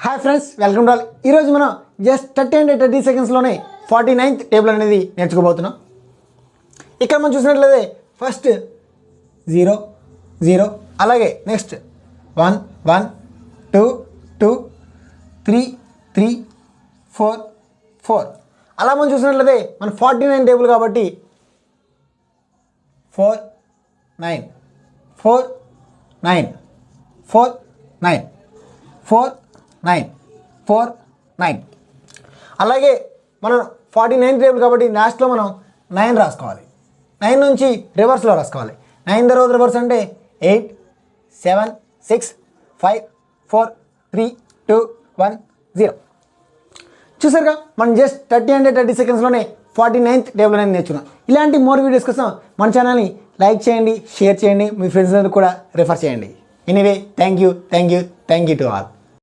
Hi friends, welcome to all. ఈరోజు మనం just 30 and 30 సెకండ్స్లోనే 49th table అనేది నేర్చుకోబోతున్నాం. ఇక్కడ మనం చూసినట్లయితే ఫస్ట్ 0 0, అలాగే నెక్స్ట్ 1 1, 2 2, 3 3, 4 4. అలా మనం చూసినట్లయితే మన 49 టేబుల్ కాబట్టి 4 9 4 9 4 9 4 9 4 9. అలాగే మనం 49 టేబుల్ కాబట్టి లాస్ట్లో మనం 9 రాసుకోవాలి. 9 నుంచి రివర్స్లో రాసుకోవాలి. 9 తర్వాత రివర్స్ అంటే 8 7 6 5 4 3 2 1 0. చూసారుగా, మనం జస్ట్ 30 and 30 సెకండ్స్లోనే 49th టేబుల్ అనేది నేర్చుకున్నాం. ఇలాంటి మోర్ వీడియోస్ కోసం మన ఛానల్ని లైక్ చేయండి, షేర్ చేయండి, మీ ఫ్రెండ్స్ కూడా రిఫర్ చేయండి. Anyway, thank you to all.